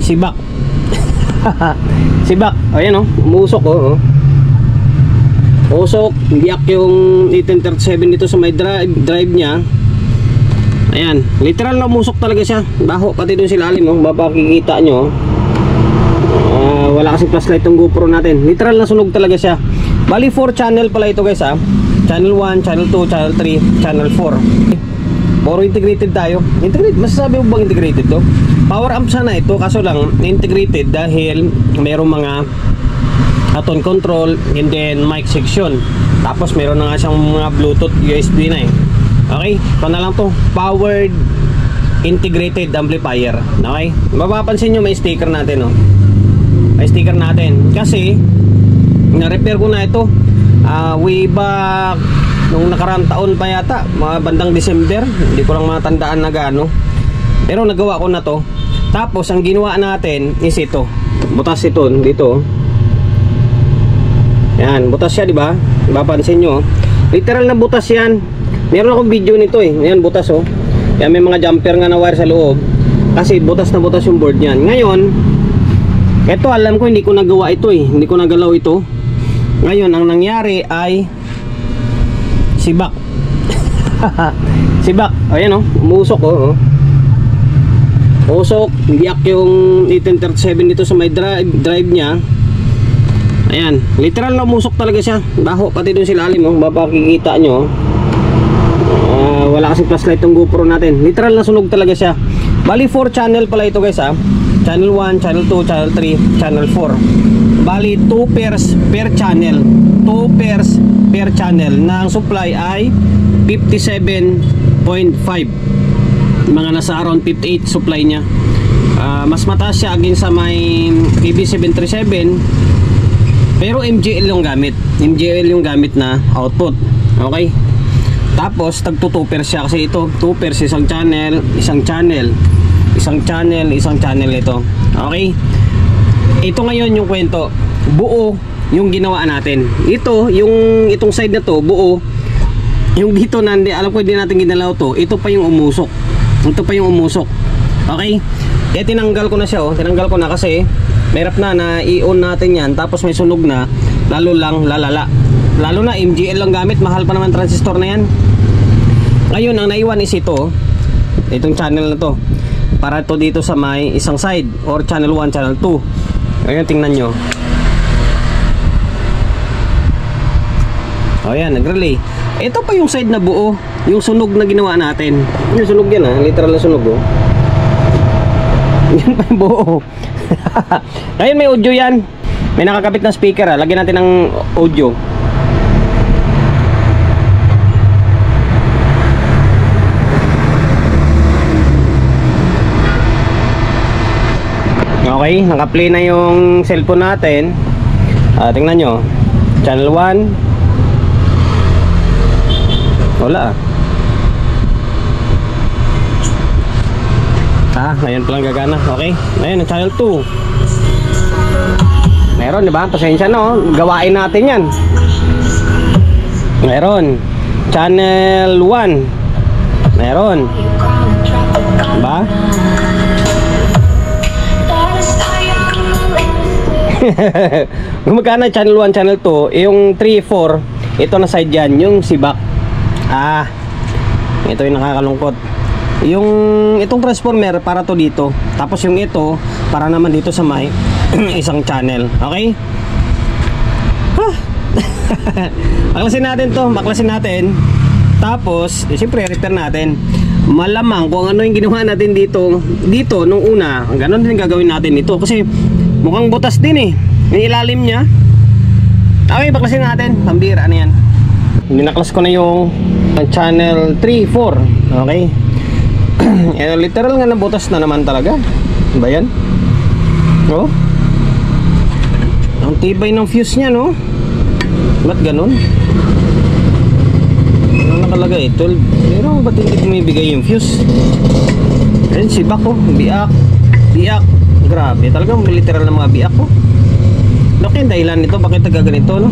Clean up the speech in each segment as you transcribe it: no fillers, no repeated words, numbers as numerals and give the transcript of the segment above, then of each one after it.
Sibak. Sibak. Ayan oh, umusok oh. Usok, biyak yung 1837 dito sa may drive niya. Ayan, literal na umusok talaga siya. Baho, pati dun sila alim oh, mapakikita nyo. Wala kasi flashlight yung GoPro natin. Literal na sunog talaga siya. Bali 4 channel pala ito guys ha. Channel 1, channel 2, channel 3, channel 4. Puro integrated tayo. Integrated, masasabi mo bang integrated to? Power amp sana ito, kaso lang integrated dahil mayroong mga tone control and then mic section. Tapos meron na nga siyang mga Bluetooth USB na eh. Okay, ito na lang to, powered integrated amplifier. Okay, mapapansin nyo may sticker natin oh. May sticker natin kasi na-repair ko na ito way back nung nakarang taon pa yata, mga bandang December. Hindi ko lang matandaan na gaano, pero nagawa ko na to. Tapos ang ginawa natin is ito, butas ito dito. Yan, butas siya, di ba? Mapapansin nyo, literal na butas yan. Meron akong video nito eh. Yan, butas oh. Yan, may mga jumper nga na wire sa loob kasi butas na butas yung board niyan. Ngayon, eto alam ko hindi ko nagawa ito eh. Hindi ko nagalaw ito. Ngayon, ang nangyari ay sibak. Sibak. Ayan oh, umusok oh. Usok, biyak yung 1837 dito sa may drive niya. Ayan, literal na umusok talaga siya. Baho, pati dun sila alim oh, mapakikita nyo. Wala kasi flashlight yung GoPro natin. Literal na sunog talaga siya. Bali 4 channel pala ito guys ha. Channel 1, channel 2, channel 3, channel 4. Bali 2 pairs per channel. 2 pairs per channel. Na ang supply ay 57.5. Mga nasa around 58 supply niya. Mas mataas siya against sa may KB737. Pero MJL yung gamit. MJL yung gamit na output. Okay. Tapos tagto 2 pairs siya kasi ito 2 pairs, isang channel, isang channel, isang channel, isang channel ito. Okay. Ito ngayon yung kwento. Buo yung ginawa natin. Ito, yung itong side na to, buo. Yung dito nandi, alam ko hindi natin ginalaw to. Ito pa yung umusok. Ito pa yung umusok. Okay. Kaya tinanggal ko na siya oh. Tinanggal ko na kasi mahirap na i-on natin yan. Tapos may sunog na, lalo lang lalala. Lalo na MGL lang gamit, mahal pa naman transistor na yan. Ngayon ang naiwan is ito, itong channel na to, para to dito sa may isang side or channel 1, channel 2. Ngayon tingnan nyo. O yan, nag-relay. Ito pa yung side na buo, yung sunog na ginawa natin. Yung sunog yan ha, literal na sunog oh. Yan pa yung buo. Ngayon may audio yan. May nakakabit na speaker ha. Lagyan natin ng audio. Okay, naka-play na yung cellphone natin. Tingnan nyo. Channel 1. Wala ngayon palang gagana. Okay, ngayon ang channel 2. Meron, diba? Pasensya no, gawain natin yan. Meron channel 1. Meron, diba? Gumagana channel 1, channel 2. Yung 3, 4, ito na side yan, yung sibak. Ito yung nakakalungkot. Yung itong transformer para to dito. Tapos yung ito para naman dito sa may isang channel. Okay? Baklasin natin to, baklasin natin. Tapos, siyempre repair natin. Malamang kung ano yung ginawa natin dito nung una, ganoon din gagawin natin ito. Kasi mukhang butas din eh, yung ilalim niya. Okay, baklasin natin. Pambira na yan. Binaklas ko na yung channel 3, 4. Okay. Literal nga na butas na naman talaga. Ba yan? Oh, ang tibay ng fuse niya no. Ba't ganun? Ano nakalagay? 12. Pero ba't hindi bumibigay yung fuse? Ayun, sibak oh. Biak. Biak. Grabe, talagang literal na mga biak oh. Okay, dahilan nito bakit nagaganito no?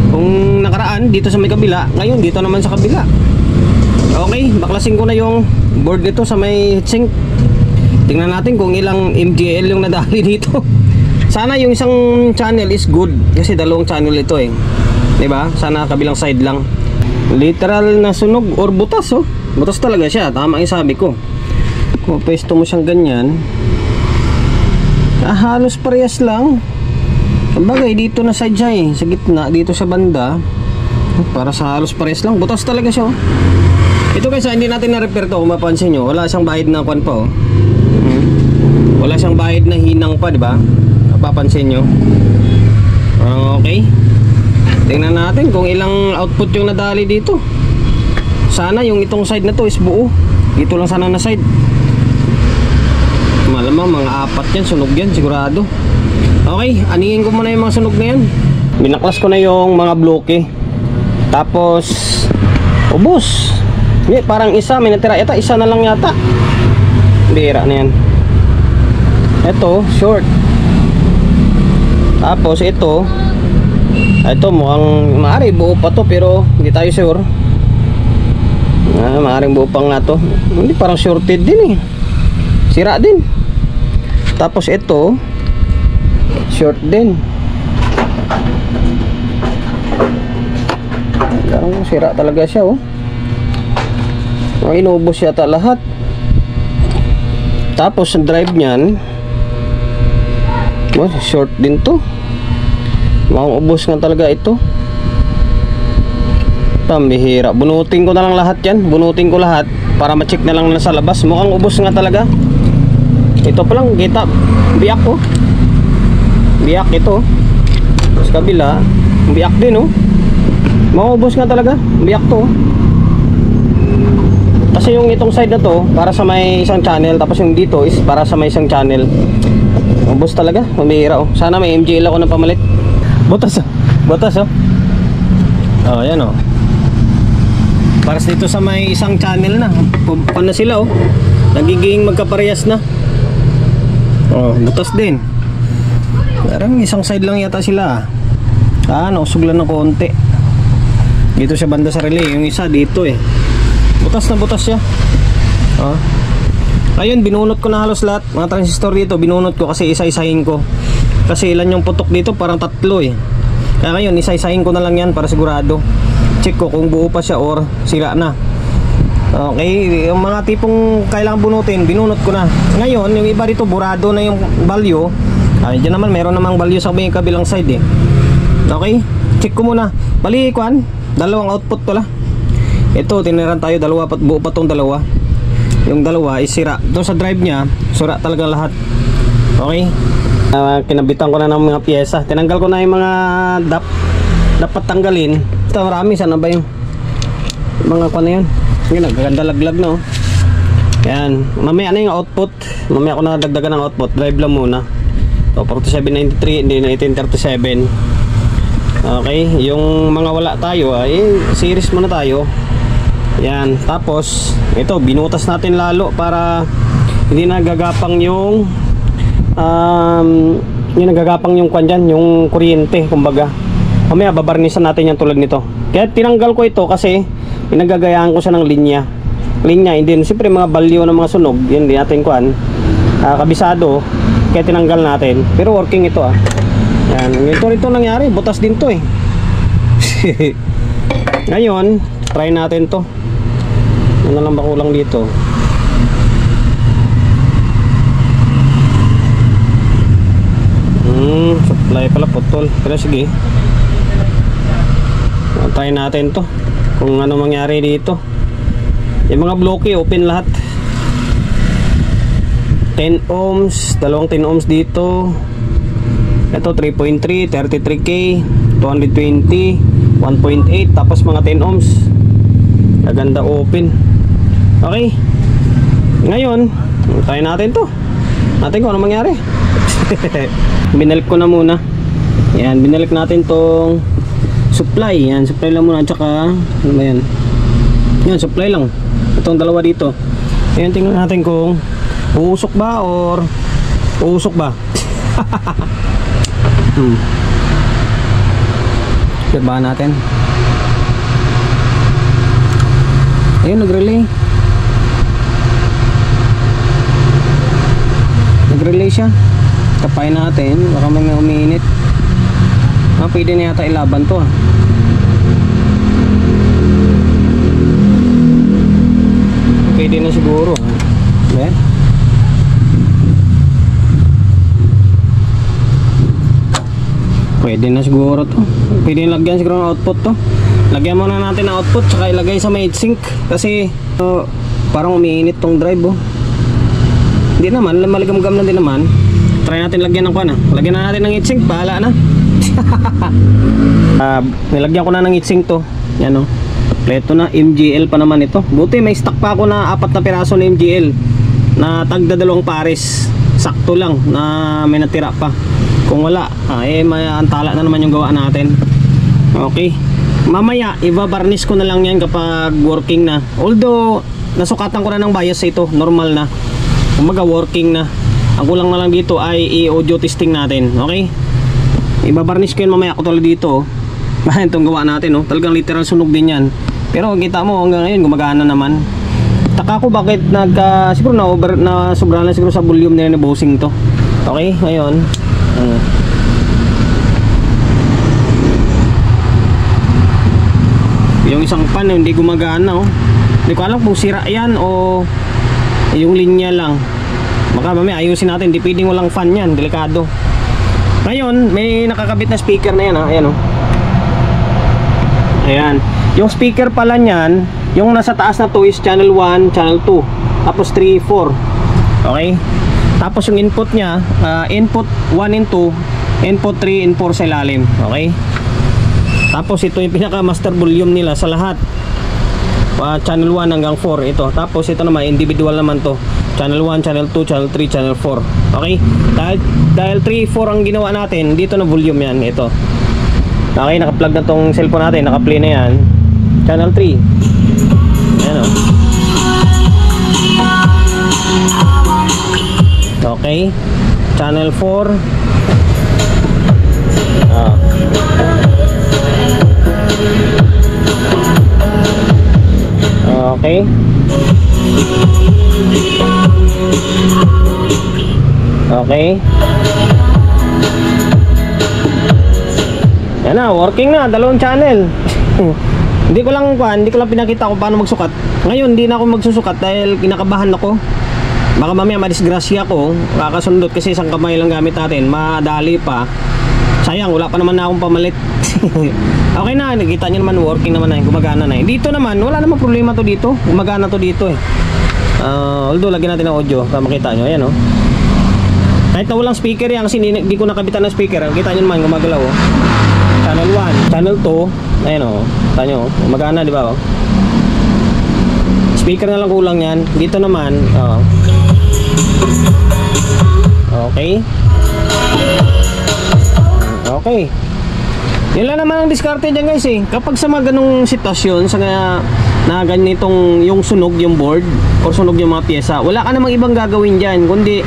Kung nakaraan dito sa may kabila, ngayon dito naman sa kabila. Okay, baklasin ko na yung board nito sa may heatsink. Tingnan natin kung ilang MGL yung nadali dito. Sana yung isang channel is good kasi dalawang channel ito eh. 'Di ba? Sana kabilang side lang. Literal na sunog or butas oh. Butas talaga siya, tama yung sabi ko. Kung pwesto mo siyang ganyan, halos parehas lang. Sabagay dito na side siya eh, sa gitna, dito sa banda. Para sa halos parehas lang, butas talaga siya oh. Ito kasi hindi natin na-repair to, kung mapansin nyo, wala siyang bahid na kwan pa oh. Wala siyang bahid na hinang pa, di ba? Mapapansin nyo. Okay. Tingnan natin kung ilang output yung nadali dito. Sana yung itong side na to is buo. Dito lang sana na side. Malamang mga 4 yan, sunog yan, sigurado. Okay, aningin ko muna yung mga sunog na yan. Binaklas ko na yung mga bloke. Tapos ubos. Hindi, parang isa, may natira. Ito, isa na lang yata. Bira na yan. Ito, short. Tapos ito mukhang maaari buo pa to pero hindi tayo sure. Maaaring buo pa nga to. Hindi, parang shorted din eh. Sira din. Tapos ito short din. Sira talaga siya oh. Inubos yata lahat. Tapos ang drive niyan short din to. Maubos nga talaga ito. Pambihira. Bunutin ko na lang lahat yan. Bunutin ko lahat para ma-check na lang na sa labas. Mukhang ubos nga talaga. Ito pa lang kita. Biyak oh. Biyak ito. Sa kabila biyak din oh. Maubos nga talaga. Biyak to oh. Kasi yung itong side na to para sa may isang channel, tapos yung dito is para sa may isang channel. Ubos talaga. Pambihira oh. Sana may MGL ako na pamalit. Butas oh. Butas oh. Oh yan oh. Para dito sa may isang channel na. Paano sila oh. Nagiging magkaparehas na. Oh, butas din. Parang isang side lang yata sila. Nausog lang ng konti. Dito siya banda sa relay. Yung isa dito eh. Butas na butas siya. Oh. Ayun, binunot ko na halos lahat. Mga transistor dito, binunot ko kasi isa-isahin ko. Kasi ilan yung putok dito, parang 3 eh. Kaya ngayon, isa-isahin ko na lang yan para sigurado. Check ko kung buo pa siya or sira na. Okay, yung mga tipong kailangan bunutin, binunot ko na. Ngayon, yung iba dito, burado na yung value. Diyan naman, meron namang value sa kabilang side eh. Okay, check ko muna. Bali, kuan, dalawang output to la. Ito, tiniran tayo, dalawa, buo pa tong dalawa. Yung dalawa is sira. Doon sa drive niya, sira talaga lahat. Okay, kinabitan ko na ng mga pyesa. Tinanggal ko na yung mga dapat tanggalin. Ito, marami. Sana ba yung mga kuan na yun? Yun, nagaganda laglag no. Yan, mamaya na yung output. Mamaya ako na dagdagan ng output. Drive lang muna. So 4793, hindi na 1837. Okay, yung mga wala tayo ay series muna tayo. Yan, tapos ito binutas natin lalo para hindi nagagapang yung nagagapang yung kwan dyan, yung kuryente kumbaga. Mamaya babarnisan natin yung tulad nito. Kaya tinanggal ko ito kasi pinagagayaan ko siya ng linya. Hindi din, siyempre mga balyo ng mga sunog, yun din natin kuan. Kabisado, kaya tinanggal natin. Pero working ito ah. Yan, ito nangyari, butas din to eh. Ngayon, try natin to. Ano lang ba kulang dito? Supply pala putol. Pero sige. Try natin to. Kung ano mangyari dito. Yung mga bloke open lahat. 10 ohms, dalawang 10 ohms dito. Ito 3.3, 33K, 220, 1.8, tapos mga 10 ohms. Kaganda open. Okay. Ngayon, try natin to. Natin kung ano mangyari. Binalik ko na muna. Yan, binalik natin tong supply. Yan, supply lang muna. Tsaka, ano ba yan? Yan, supply lang. Itong dalawa dito. Yan, tingnan natin kung uusok ba or uusok ba. Diba natin? Ayun, nag-relay. nag-relay siya. Kapay natin, baka may umiinit. Pwede na yata ilaban to Pwede na siguro eh? Pwede na siguro to. Pwede lagyan siguro ng output to. Lagyan muna natin ng output, saka ilagay sa may heatsink. Kasi parang umiinit tong drive Hindi naman, maligam-gam lang din naman. Try natin lagyan ng kuwan Lagyan na natin ng heatsink, bahala na. Nilagyan ko na ng heatsink to. Yan Pleto na, MGL pa naman ito. Buti may stock pa ako na 4 na piraso na MGL na tagda 2 pares. Sakto lang na may natira pa. Kung wala, may antala na naman yung gawa natin. Okay. Mamaya, iba-varnish ko na lang yan kapag working na. Although, nasukatan ko na ng bias ito. Normal na. Kumaga working na. Ang kulang na lang dito ay i-audio testing natin. Okay? Iba-varnish ko yun mamaya ko tulad dito. Itong gawa natin. Talagang literal sunog din yan. Pero kita mo hanggang ngayon gumagana naman. Taka ko bakit siguro na sobra na siguro sa volume nila ni bossing to. Okay? Ngayon. Yung isang pan hindi gumagana Hindi ko alam kung sira yan o yung linya lang. Baka mamaya ayusin natin. Hindi pwedeng walang fan yan, delikado. Ngayon may nakakabit na speaker na yan Ayan Ayan. Yung speaker pala niyan, yung nasa taas na to is channel 1, channel 2, tapos 3, 4. Okay? Tapos yung input niya, input 1 and 2, input 3 and 4 sa ilalim. Okay? Tapos ito yung pinaka master volume nila sa lahat. Channel 1 hanggang 4 ito. Tapos ito naman individual naman to. Channel 1, channel 2, channel 3, channel 4. Okay? Dahil 3, 4 ang ginawa natin, dito na volume yan. Ito. Okay, naka-plug na tong cellphone natin, naka-play na yan. Channel 3. Ayan Okay. Channel 4. Okay. Okay. Yan na, working na, 2 channel. Hindi ko lang pinakita ko paano magsukat. Ngayon, hindi na ako magsusukat dahil kinakabahan ako. Baka mamaya madisgrasya ko, kakasundot kasi isang kamay lang gamit natin, madali pa. Sayang, wala pa naman na akong pamalit. Okay na, nakita nyo naman, working naman na, gumagana na. Dito naman, wala namang problema to dito. Gumagana to dito although, lagyan natin ng audio para makita nyo, ayan Kahit na walang speaker yan, kasi hindi ko nakabitan ng speaker. Kita nyo naman, gumagalaw Channel 1, channel 2, ayan kita nyo, gumagana diba Speaker na lang kulang yan. Dito naman, okay. Okay. Yun lang naman ang diskarte dyan guys Kapag sa mga ganong sitwasyon na ganitong yung sunog yung board o sunog yung mga pyesa, wala ka namang ibang gagawin dyan kundi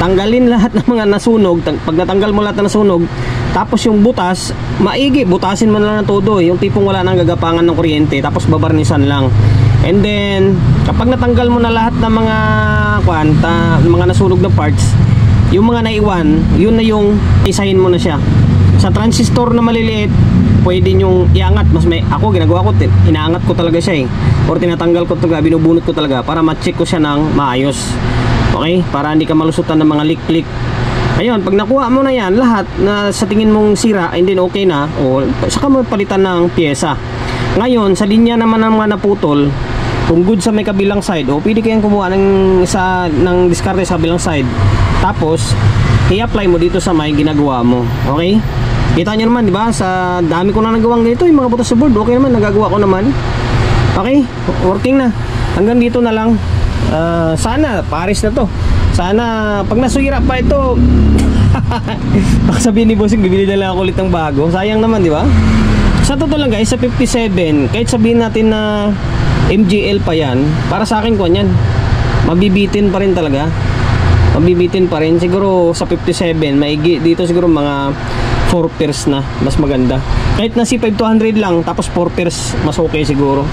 tanggalin lahat ng mga nasunog. Pag natanggal mo lahat na nasunog, tapos yung butas, maigi, butasin mo na lang ng todo yung tipong wala nang gagapangan ng kuryente, tapos babarnisan lang. And then kapag natanggal mo na lahat ng mga mga nasunog na parts, yung mga naiwan, yun na yung isahin mo na siya. Sa transistor na maliliit, pwede nyong iangat. Ako ginagawa ko, inaangat ko talaga siya or tinatanggal ko talaga, binubunot ko talaga para ma-check ko siya ng maayos. Okay? Para hindi ka malusutan ng mga leak-leak. Ayun, pag nakuha mo na yan, lahat na sa tingin mong sira, and then okay na, saka mo palitan ng pyesa. Ngayon, sa linya naman ng mga naputol, kung good sa may kabilang side, pwede kayang kumuha ng diskarte sa kabilang side. Tapos, i-apply mo dito sa may ginagawa mo. Okay? Kita nyo naman, di ba? Sa dami ko na nagawang ganito, yung mga butas sa board, okay naman, nagagawa ko naman. Okay? Working na. Hanggang dito na lang. Sana, pares na to. Sana, pag nasira pa ito, baka sabihin ni Bossing, bibili na lang ako ulit ng bago. Sayang naman, di ba? Sa totoo lang guys, sa 57, kahit sabihin natin na MGL pa yan, para sa akin ko yan, mabibitin pa rin talaga. Mabibitin pa rin. Siguro sa 57, maigi dito siguro mga 4 pairs na, mas maganda. Kahit na C5200 lang, tapos 4 pairs, mas okay siguro.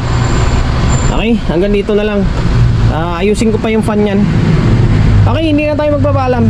Okay, hanggang dito na lang. Ayusin ko pa yung fan yan. Okay, hindi na tayo magpapaalam.